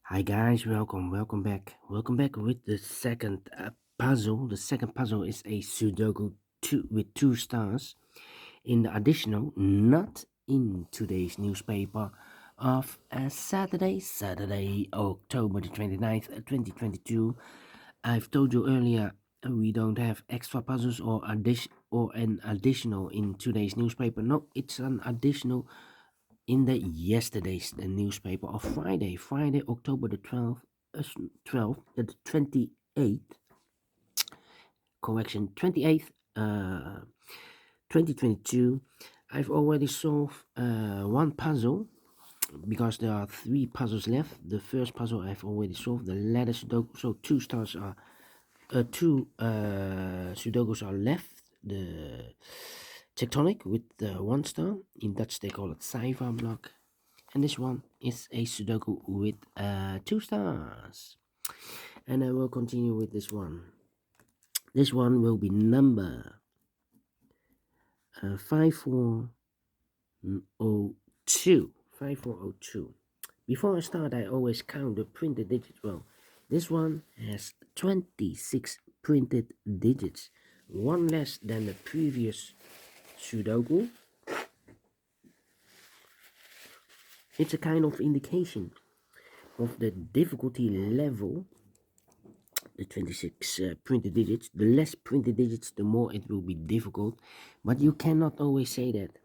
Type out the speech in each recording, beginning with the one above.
Hi guys, welcome back with the second puzzle. The second puzzle is a Sudoku with 2 stars in the additional, not in today's newspaper of Saturday, October the 29th, 2022. I've told you earlier we don't have extra puzzles or an additional in today's newspaper. No, it's an additional in the yesterday's newspaper of Friday, October the the 28th, correction, 28th, 2022. I've already solved one puzzle because there are 3 puzzles left. The first puzzle I've already solved, the ladder Sudoku, so 2 stars are, two Sudokus are left. The tectonic with 1 star, in Dutch they call it Cypher block. And this one is a Sudoku with 2 stars. And I will continue with this one. This one will be number 5402. 5402. Before I start, I always count the printed digits. Well, this one has 26 printed digits, one less than the previous Sudoku. It's a kind of indication of the difficulty level. The 26 printed digits, the less printed digits, the more it will be difficult, but you cannot always say that.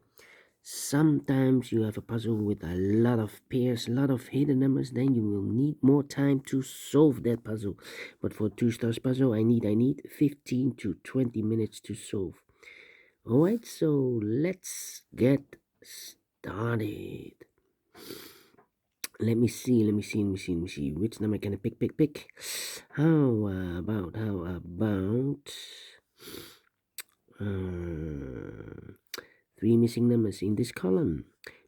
Sometimes you have a puzzle with a lot of pairs, a lot of hidden numbers, then you will need more time to solve that puzzle. But for 2 stars puzzle, I need 15 to 20 minutes to solve. Alright, so let's get started. Let me see. Which number can I pick? How about 3 missing numbers in this column?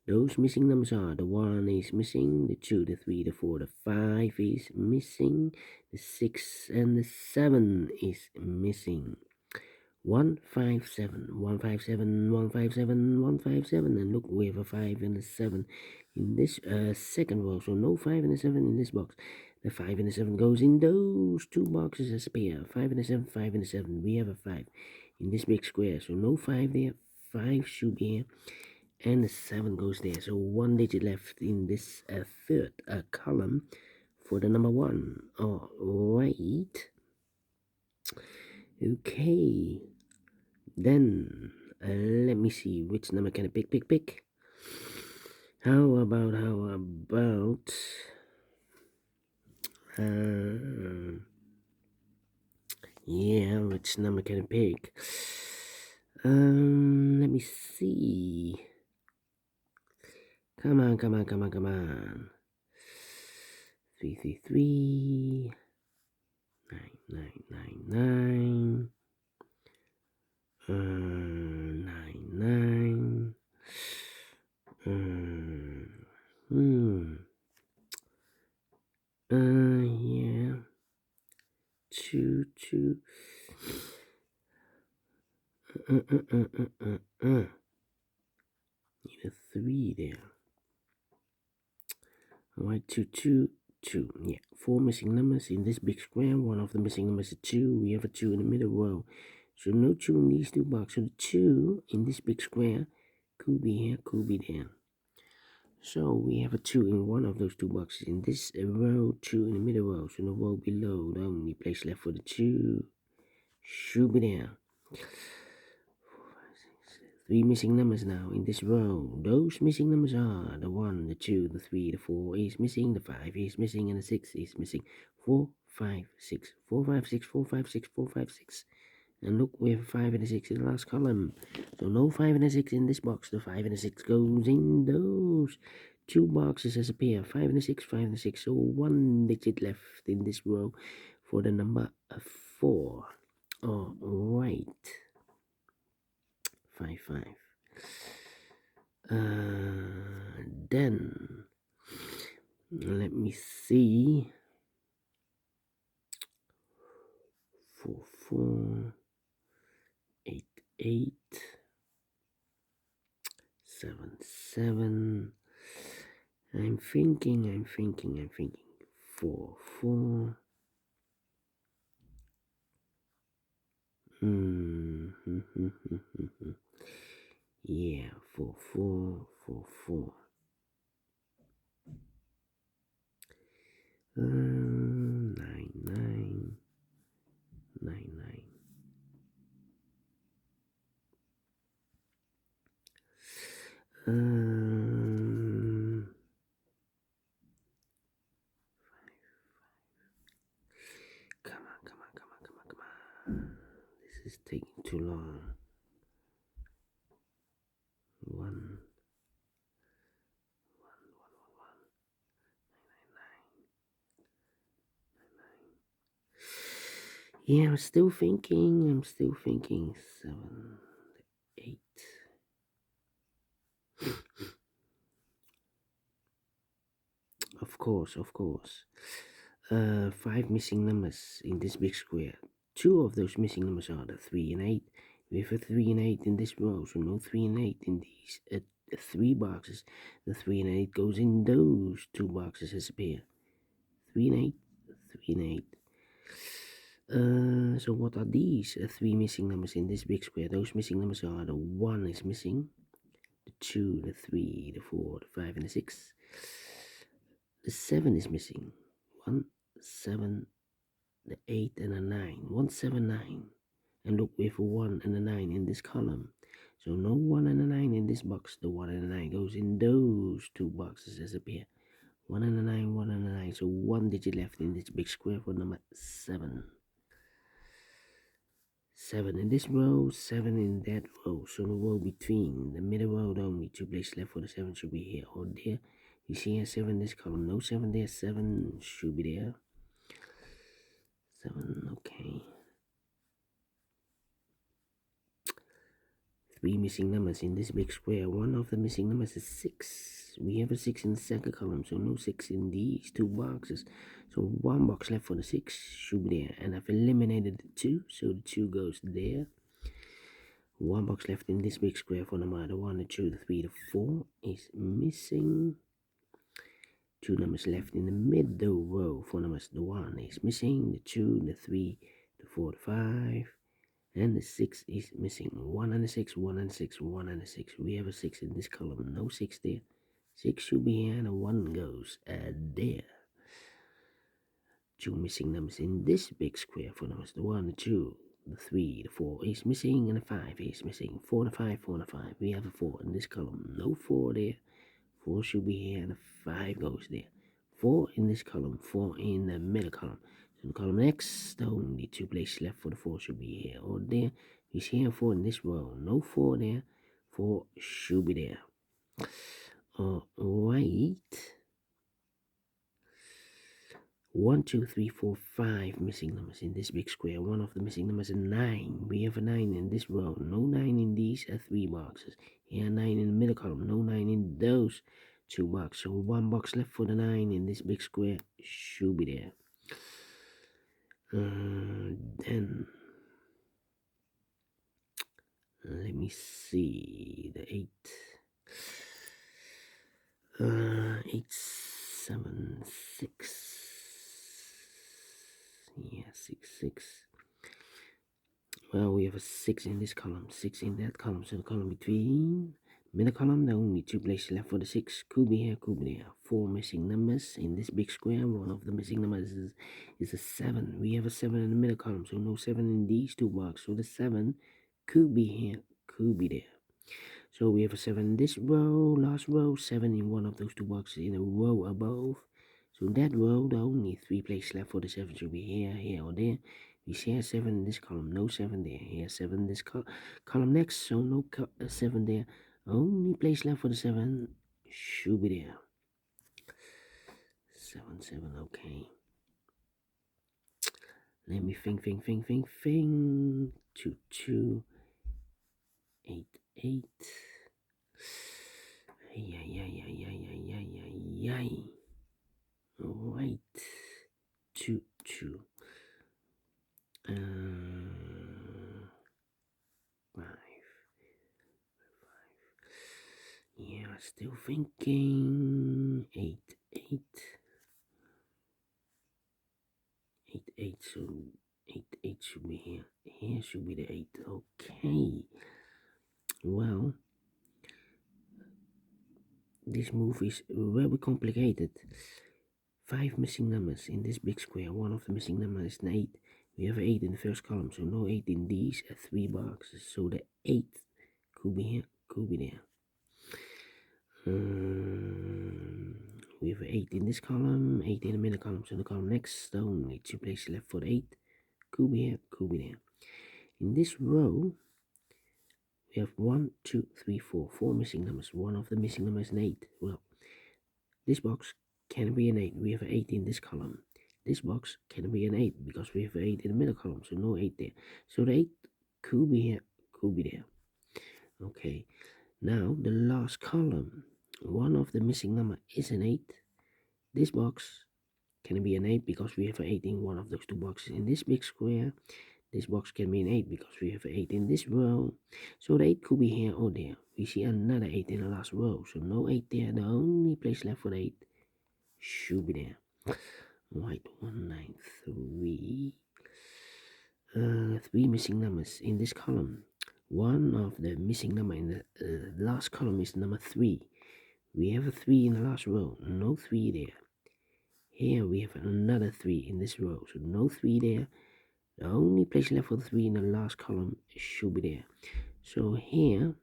Those missing numbers are: the 1 is missing, the 2, the 3, the 4, the 5 is missing, the 6 and the 7 is missing. 157, 157, 157, 157, and look, we have a 5 and a 7 in this second row, so no 5 and a 7 in this box. The 5 and the 7 goes in those 2 boxes as a pair. 5 and a 7, 5 and a 7. We have a 5 in this big square, so no 5 there. 5 should be here, and the 7 goes there. So 1 digit left in this third column for the number 1. All right. Okay. Then let me see, which number can I pick? How about yeah, which number can I pick? Let me see. Come on. 333 999 99 yeah, 2 2 need a 3 there. Alright, 2 2 2. Yeah, 4 missing numbers in this big square. One of the missing numbers is 2. We have a 2 in the middle row, so no 2 in these 2 boxes. So the 2 in this big square could be here, could be there. So we have a 2 in one of those 2 boxes. In this row, 2 in the middle row. So the row below, the only place left for the 2 should be there. 3 missing numbers now in this row. Those missing numbers are the 1, the 2, the 3, the 4 is missing, the 5 is missing, and the 6 is missing. 4, 5, 6. 4, 5, 6, 4, 5, 6, 4, 5, 6. And look, we have a 5 and a 6 in the last column. So no 5 and a 6 in this box. The 5 and a 6 goes in those 2 boxes as a pair. 5 and a 6, 5 and a 6. So 1 digit left in this row for the number 4. All right. 5 5. Then let me see. 4 4 8 8 7 7. I'm thinking. 4, 4. Yeah, 4, 4, 4, 4. 9, 9, 9, 9. Come on, come on, come on, come on, come on. This is taking too long. 1, 1, 1, 1, 1, 9, 9. Yeah, I'm still thinking. 7, 8. Of course, of course. 5 missing numbers in this big square. 2 of those missing numbers are the 3 and 8. We have a 3 and 8 in this row, so no 3 and 8 in these 3 boxes. The 3 and 8 goes in those 2 boxes as a pair. 3 and 8, 3 and 8. So what are these 3 missing numbers in this big square? Those missing numbers are the 1 is missing, the 2, the 3, the 4, the 5, and the 6. The 7 is missing. 1, 7, the 8, and a 9. 1, 7, 9. And look, we have a 1 and a 9 in this column. So no 1 and a 9 in this box. The 1 and a 9 goes in those 2 boxes as a pair. 1 and a 9, 1 and a 9. So 1 digit left in this big square for number 7. 7 in this row, 7 in that row. So the row between the middle row, only 2 places left for the 7 should be here or there. You see here 7 in this column, no 7 there, 7 should be there. 7, okay. 3 missing numbers in this big square. One of the missing numbers is 6. We have a 6 in the second column, so no 6 in these 2 boxes. So 1 box left for the 6 should be there. And I've eliminated the 2, so the 2 goes there. 1 box left in this big square for number the 1, the 2, the 3, the 4 is missing. 2 numbers left in the middle row for numbers the 1 is missing, the 2, the 3, the 4, the 5, and the 6 is missing. 1 and a 6, 1 and a 6, 1 and a 6. We have a 6 in this column, no 6 there. 6 should be here, and a 1 goes there. 2 missing numbers in this big square for numbers the 1, the 2, the 3, the 4 is missing, and the 5 is missing. 4 and a 5, 4 and a 5. We have a 4 in this column, no 4 there. 4 should be here, and a 5 goes there. 4 in this column, 4 in the middle column. So the column next, the only 2 places left for the 4 should be here or there. You see here 4 in this row, no 4 there. 4 should be there. Alright. 1, 2, 3, 4, 5 missing numbers in this big square. One of the missing numbers is 9. We have a 9 in this row. No 9 in these 3 boxes. Here 9 in the middle column. No 9 in those 2 boxes. So 1 box left for the 9 in this big square should be there. Then let me see the 8. 8, 7, 6. Yeah, 6, 6. Well, we have a 6 in this column, 6 in that column. So the column between middle column, there are only 2 places left for the 6. Could be here, could be there. 4 missing numbers in this big square. One of the missing numbers is a 7. We have a 7 in the middle column, so no 7 in these 2 boxes. So the 7 could be here, could be there. So we have a 7 in this row, last row, 7 in one of those 2 boxes in a row above. So that row, there are only 3 places left for the 7 should be here, here, or there. We see here 7 in this column, no 7 there. Here 7 in this column next, so no 7 there. Only place left for the 7 should be there. 7, 7, okay. Let me think. 2, 2, 8, 8. Ay. Alright. 2, 2. 5. Yeah, still thinking. 8, 8. so 8 should be here. Here should be the 8. Okay. Well, this move is very complicated. 5 missing numbers in this big square. One of the missing numbers is an 8. We have 8 in the first column, so no 8 in these 3 boxes. So the 8 could be here, could be there. We have 8 in this column, 8 in the middle column, so the column next, only 2 places left for the 8. Could be here, could be there. In this row, we have 1, 2, 3, 4. 4 missing numbers. One of the missing numbers is an 8. Well, this box can be an 8. We have an 8 in this column. This box can be an 8 because we have an 8 in the middle column, so no 8 there. So the 8 could be here, could be there. Okay, now the last column. One of the missing number is an 8. This box can be an 8 because we have an 8 in one of those two boxes. In this big square, this box can be an 8 because we have an 8 in this row. So the 8 could be here or there. We see another 8 in the last row, so no 8 there. The only place left for the 8 should be there. Right, 193. 3 missing numbers in this column. One of the missing number in the last column is number 3. We have a 3 in the last row, no 3 there. Here we have another 3 in this row, so no 3 there. The only place left for the 3 in the last column should be there. So here,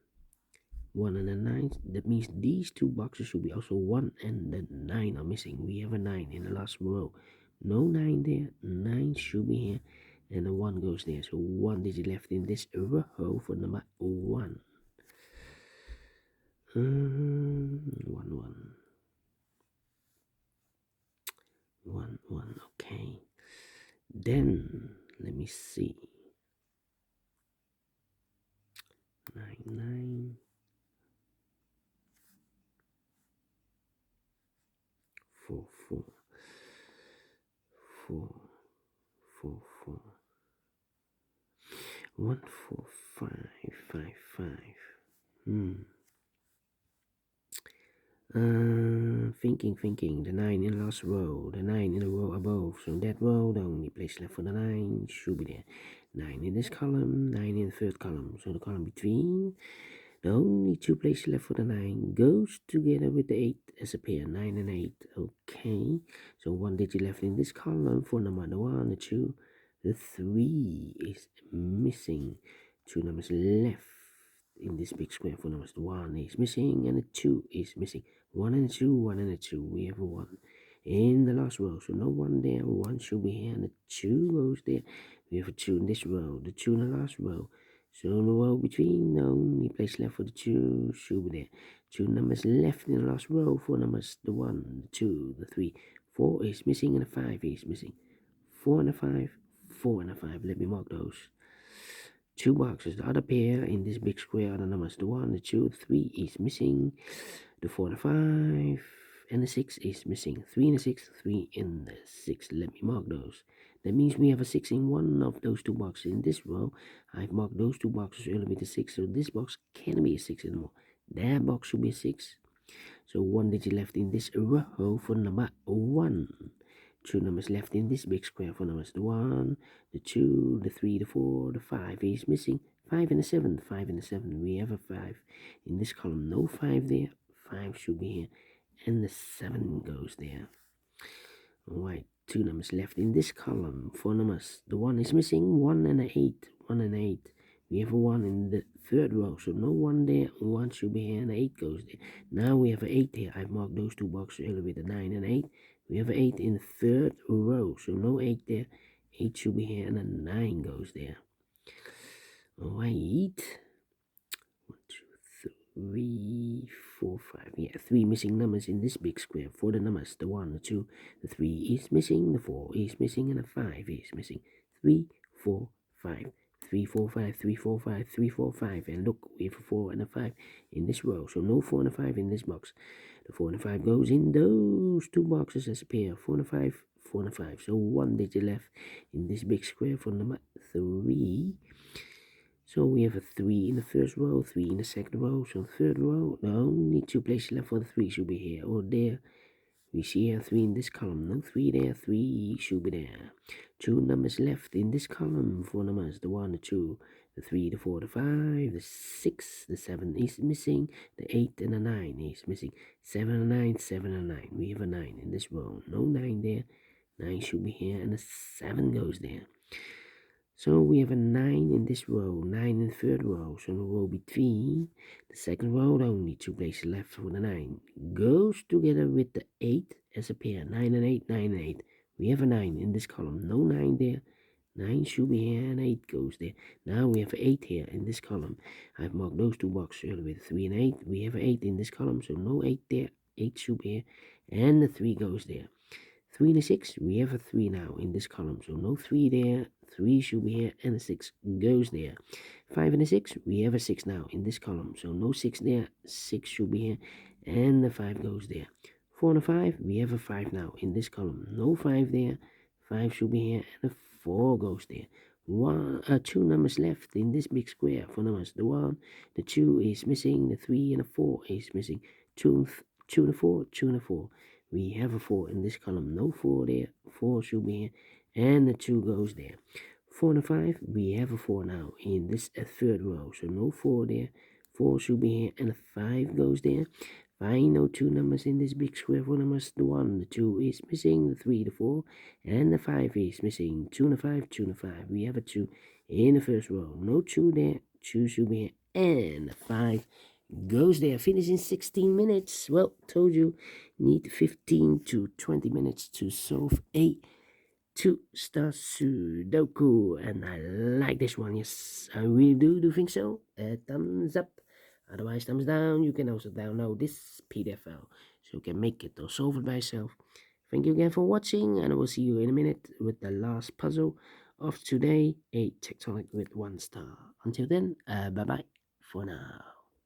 1 and a 9, that means these two boxes should be also 1 and the 9 are missing. We have a 9 in the last row. No 9 there, 9 should be here, and the 1 goes there. So 1 digit left in this row for number 1. 1, 1, okay. Then, let me see. 9, 4, 4, 4, 4, 1, 4, 5, 5, 5. Thinking. The 9 in the last row, the 9 in the row above. So that row, the only place left for the 9 should be there. 9 in this column, 9 in the third column. So the column between, the only two places left for the 9 goes together with the 8 as a pair. 9 and 8. Okay. So 1 digit left in this column for number 1, the 2, the 3 is missing. 2 numbers left in this big square for numbers. 1 is missing and the 2 is missing. 1 and 2, 1 and 2. We have a 1 in the last row, so no 1 there. 1 should be here and the 2 goes there. We have a 2 in this row, the 2 in the last row. So in the row between, the only place left for the 2 should be there. 2 numbers left in the last row for numbers. The 1, the 2, the 3. 4 is missing and the 5 is missing. 4 and a 5, 4 and a 5. Let me mark those. 2 boxes. The other pair in this big square are the numbers. The 1, the 2, the 3 is missing. The 4 and the 5 and the 6 is missing. 3 and the 6, 3 and the 6. Let me mark those. That means we have a 6 in one of those 2 boxes. In this row, I've marked those 2 boxes earlier with a 6. So this box can't be a 6 anymore. That box should be a 6. So 1 digit left in this row for number 1. 2 numbers left in this big square for numbers. The 1, the 2, the 3, the 4, the 5 is missing. 5 and the 7, 5 and the 7. We have a 5 in this column. No 5 there. 5 should be here. And the 7 goes there. Alright, 2 numbers left in this column. 4 numbers. The 1 is missing. 1 and an 8. 1 and 8. We have a 1 in the third row. So no 1 there. 1 should be here and the 8 goes there. Now we have an 8 here. I've marked those 2 boxes earlier with a 9 and 8. We have an 8 in the third row. So no 8 there. 8 should be here and a 9 goes there. Alright. 1, 2, 3, 4, 5. Yeah, 3 missing numbers in this big square. For the numbers, the 1, the 2, the 3 is missing, the 4 is missing, and the 5 is missing. 3, 4, 5. 3, 4, 5, 3, 4, 5, 3, 4, 5. And look, we have a 4 and a 5 in this row. So no 4 and a 5 in this box. The 4 and a 5 goes in those 2 boxes as a pair. 4 and a 5, 4 and a 5. So 1 digit left in this big square for number 3. So we have a 3 in the first row, 3 in the second row. So third row, the only 2 places left for the 3 should be here or there. We see here 3 in this column. No 3 there. 3 should be there. 2 numbers left in this column. 4 numbers. The 1, the 2, the 3, the 4, the 5, the 6, the 7 is missing. The 8 and the 9 is missing. 7 and 9, 7 and 9. We have a 9 in this row. No 9 there. 9 should be here. And the 7 goes there. So we have a 9 in this row, 9 in the third row. So the row between the second row, only 2 places left for the 9 goes together with the 8 as a pair. 9 and 8, 9 and 8. We have a 9 in this column. No 9 there. 9 should be here and 8 goes there. Now we have 8 here in this column. I've marked those 2 boxes earlier with 3 and 8. We have 8 in this column, so no 8 there. 8 should be here and the 3 goes there. 3 and a 6, we have a 3 now in this column, so no 3 there. 3 should be here and a 6 goes there. 5 and a 6, we have a 6 now in this column, so no 6 there. 6 should be here and the 5 goes there. 4 and a 5, we have a 5 now in this column, no 5 there. 5 should be here and a 4 goes there. 2 numbers left in this big square. 4 numbers. The 1, the 2 is missing. The 3 and the 4 is missing. 2 and a 4, 2 and a 4. We have a 4 in this column. No 4 there. 4 should be here. And the 2 goes there. 4 and a 5. We have a 4 now in this third row. So no 4 there. 4 should be here. And the 5 goes there. Find no 2 numbers in this big square. 4 numbers. The 1, the 2 is missing. The 3, the 4. And the 5 is missing. 2 and a 5, 2 and a 5. We have a 2 in the first row. No 2 there. 2 should be here. And the 5 goes there. Finish in 16 minutes. Well, told you, need 15 to 20 minutes to solve a 2 Stars Sudoku. And I like this one. Yes, I really do think so. Thumbs up. Otherwise, thumbs down. You can also download this PDF file so you can make it or solve it by yourself. Thank you again for watching, and I will see you in a minute with the last puzzle of today, a tectonic with 1 star. Until then, bye-bye for now.